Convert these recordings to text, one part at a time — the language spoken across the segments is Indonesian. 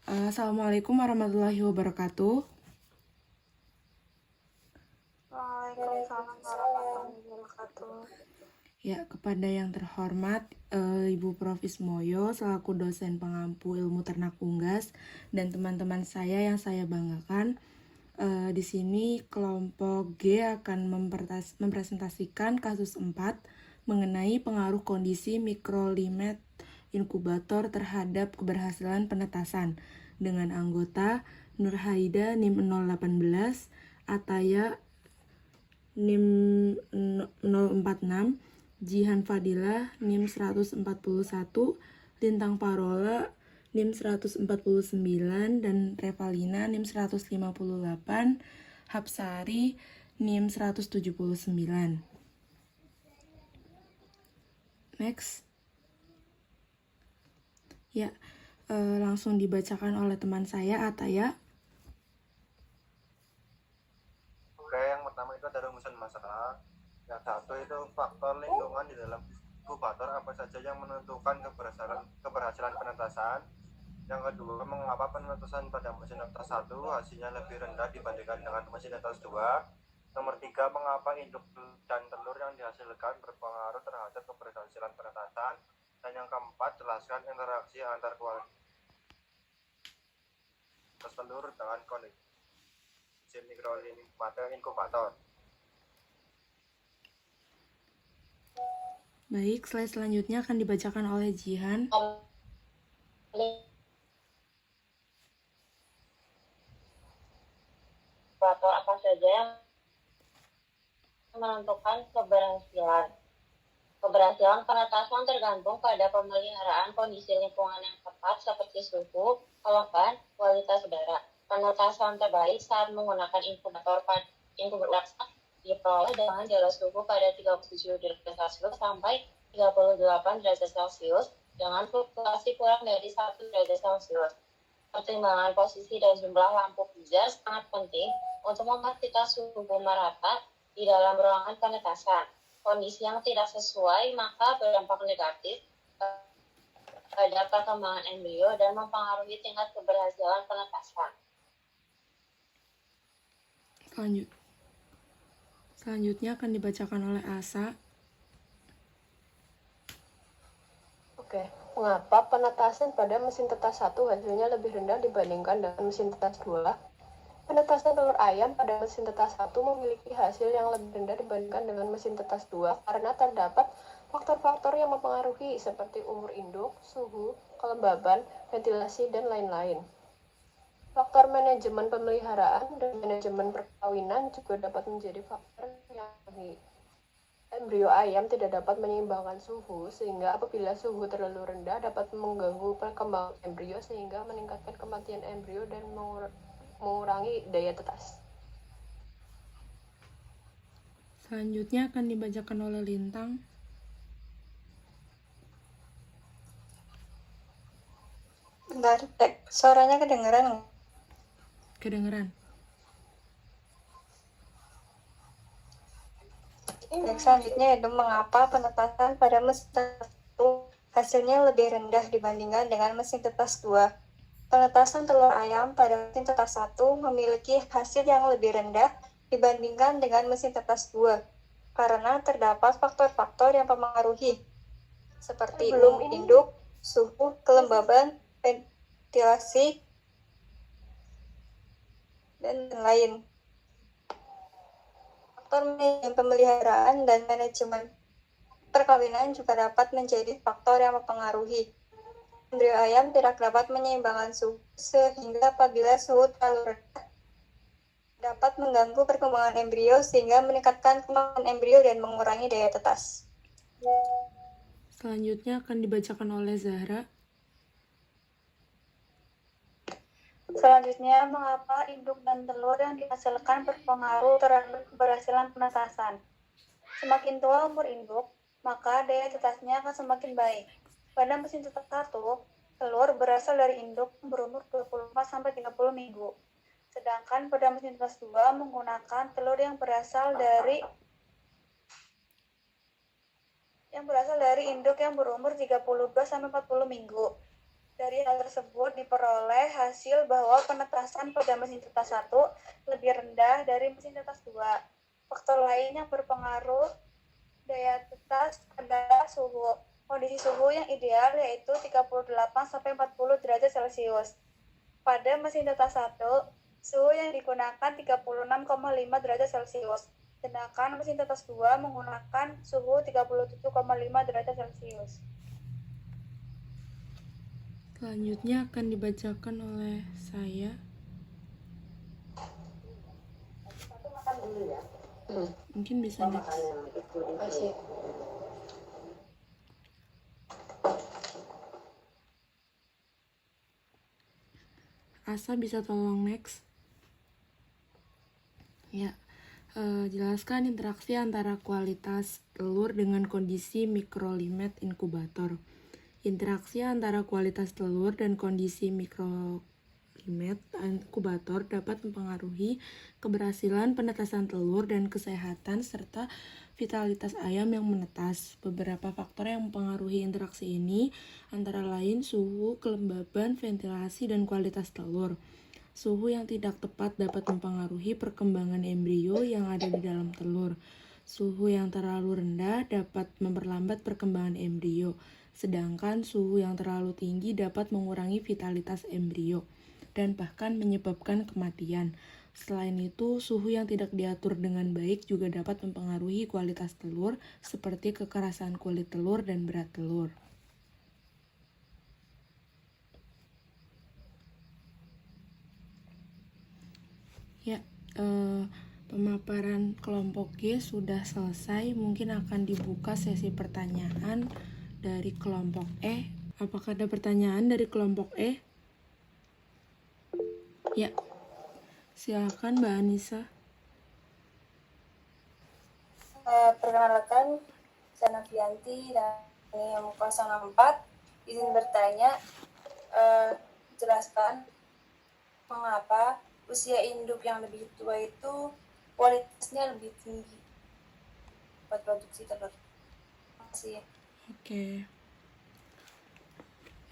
Assalamualaikum warahmatullahi wabarakatuh. Waalaikumsalam warahmatullahi wabarakatuh. Ya, kepada yang terhormat Ibu Prof. Ismoyo selaku dosen pengampu ilmu ternak unggas dan teman-teman saya yang saya banggakan. Di sini kelompok G akan mempresentasikan kasus 4 mengenai pengaruh kondisi mikrolimet inkubator terhadap keberhasilan penetasan dengan anggota Nurhaida NIM 018, Ataya NIM 046, Jihan Fadilah NIM 141, Lintang Parola NIM 149, dan Revalina NIM 158, Hapsari NIM 179. Next. Ya, langsung dibacakan oleh teman saya, Ataya. Oke, yang pertama itu ada rumusan masalah. Yang satu itu faktor lingkungan di dalam inkubator apa saja yang menentukan keberhasilan penetasan. Yang kedua, mengapa penetasan pada mesin netas 1 hasilnya lebih rendah dibandingkan dengan mesin netas 2. Nomor 3, mengapa induk dan telur yang dihasilkan berpengaruh terhadap keberhasilan penetasan. Dan yang keempat, jelaskan interaksi antar kualitas telur dengan kondisi mikrolimet inkubator. Baik, slide selanjutnya akan dibacakan oleh Jihan. Faktor apa saja yang menentukan keberhasilan? Keberhasilan penetasan tergantung pada pemeliharaan kondisi lingkungan yang tepat seperti suhu, kelembapan, kualitas udara. Penetasan terbaik saat menggunakan inkubator diperoleh dengan jarak suhu pada 37 derajat Celcius sampai 38 derajat Celcius dengan fluktuasi kurang dari 1 derajat Celcius. Pertimbangan posisi dan jumlah lampu pijar sangat penting untuk memastikan suhu merata di dalam ruangan penetasan. Kondisi yang tidak sesuai maka berdampak negatif pada perkembangan embrio dan mempengaruhi tingkat keberhasilan penetasan. Selanjutnya akan dibacakan oleh Asa. Oke, mengapa penetasan pada mesin tetas 1 hasilnya lebih rendah dibandingkan dengan mesin tetas 2? Penetasan telur ayam pada mesin tetas 1 memiliki hasil yang lebih rendah dibandingkan dengan mesin tetas 2 karena terdapat faktor-faktor yang mempengaruhi seperti umur induk, suhu, kelembaban, ventilasi, dan lain-lain. Faktor manajemen pemeliharaan dan manajemen perkawinan juga dapat menjadi faktor yang embrio ayam tidak dapat menyeimbangkan suhu, sehingga apabila suhu terlalu rendah dapat mengganggu perkembangan embrio sehingga meningkatkan kematian embrio dan mengurangi daya tetas. Selanjutnya akan dibacakan oleh Lintang. Bentar, suaranya kedengeran nggak? Kedengeran. Yang selanjutnya itu mengapa penetasan pada mesin tetas 1 hasilnya lebih rendah dibandingkan dengan mesin tetas 2. Penetasan telur ayam pada mesin tetas 1 memiliki hasil yang lebih rendah dibandingkan dengan mesin tetas 2 karena terdapat faktor-faktor yang mempengaruhi seperti umur induk, suhu, kelembaban, ventilasi, dan lain. Faktor pemeliharaan dan manajemen perkawinan juga dapat menjadi faktor yang mempengaruhi. Embrio ayam tidak dapat menyeimbangkan suhu sehingga apabila suhu terlalu rendah dapat mengganggu perkembangan embrio sehingga meningkatkan kemampuan embrio dan mengurangi daya tetas. Selanjutnya akan dibacakan oleh Zahra. Selanjutnya, mengapa induk dan telur yang dihasilkan berpengaruh terhadap keberhasilan penetasan? Semakin tua umur induk, maka daya tetasnya akan semakin baik. Pada mesin tetas 1, telur berasal dari induk berumur 24-30 minggu. Sedangkan pada mesin tetas 2 menggunakan telur yang berasal dari induk yang berumur 32-40 minggu. Dari hal tersebut diperoleh hasil bahwa penetasan pada mesin tetas 1 lebih rendah dari mesin tetas 2. Faktor lain yang berpengaruh daya tetas adalah suhu. Kondisi suhu yang ideal yaitu 38-40 derajat Celcius. Pada mesin tetas 1, suhu yang digunakan 36,5 derajat Celcius. Sedangkan mesin tetas 2 menggunakan suhu 37,5 derajat Celcius. Selanjutnya akan dibacakan oleh saya. Mungkin bisa next. Masih. Asa bisa tolong next. Ya, jelaskan interaksi antara kualitas telur dengan kondisi mikrolimet inkubator. Interaksi antara kualitas telur dan kondisi mikrolimet inkubator dapat mempengaruhi keberhasilan penetasan telur dan kesehatan serta vitalitas ayam yang menetas. Beberapa faktor yang mempengaruhi interaksi ini antara lain suhu, kelembaban, ventilasi, dan kualitas telur. Suhu yang tidak tepat dapat mempengaruhi perkembangan embrio yang ada di dalam telur. Suhu yang terlalu rendah dapat memperlambat perkembangan embrio, sedangkan suhu yang terlalu tinggi dapat mengurangi vitalitas embrio dan bahkan menyebabkan kematian. Selain itu, suhu yang tidak diatur dengan baik juga dapat mempengaruhi kualitas telur, seperti kekerasan kulit telur dan berat telur. Ya, pemaparan kelompok G sudah selesai. Mungkin akan dibuka sesi pertanyaan dari kelompok E. Apakah ada pertanyaan dari kelompok E? Ya, silakan Mbak Anissa. Perkenalkan, saya Nafianti dari MUK 04. Izin bertanya, jelaskan mengapa usia induk yang lebih tua itu kualitasnya lebih tinggi buat produksi telur. Terima kasih. Oke.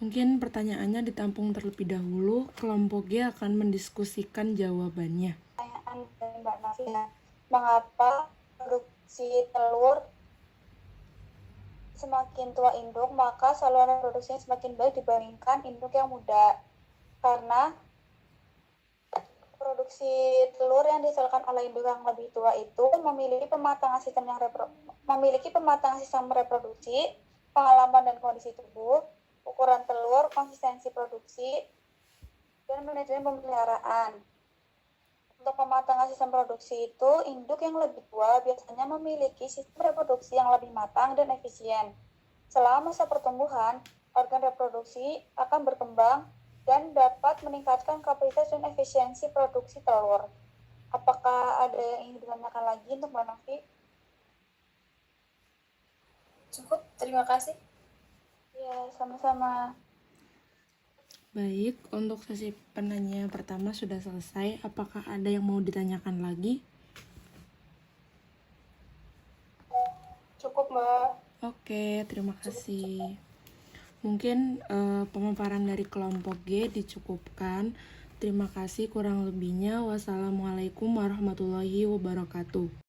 Mungkin pertanyaannya ditampung terlebih dahulu. Kelompok G akan mendiskusikan jawabannya. Pertanyaan dari Mbak Nafia, mengapa produksi telur semakin tua induk, maka saluran reproduksinya semakin baik dibandingkan induk yang muda? Karena produksi telur yang dihasilkan oleh induk yang lebih tua itu memiliki pematangan sistem reproduksi, pengalaman dan kondisi tubuh, ukuran telur, konsistensi produksi, dan manajemen pemeliharaan. Untuk pematangan sistem produksi itu, induk yang lebih tua biasanya memiliki sistem reproduksi yang lebih matang dan efisien. Selama masa pertumbuhan, organ reproduksi akan berkembang dan dapat meningkatkan kapasitas dan efisiensi produksi telur. Apakah ada yang ingin ditanyakan lagi untuk Mbak Novi? Cukup, terima kasih. Ya, sama-sama. Baik, untuk sesi penanya pertama sudah selesai. Apakah ada yang mau ditanyakan lagi? Cukup, Mbak. Oke, terima kasih. Mungkin pemaparan dari kelompok G dicukupkan. Terima kasih, kurang lebihnya. Wassalamualaikum warahmatullahi wabarakatuh.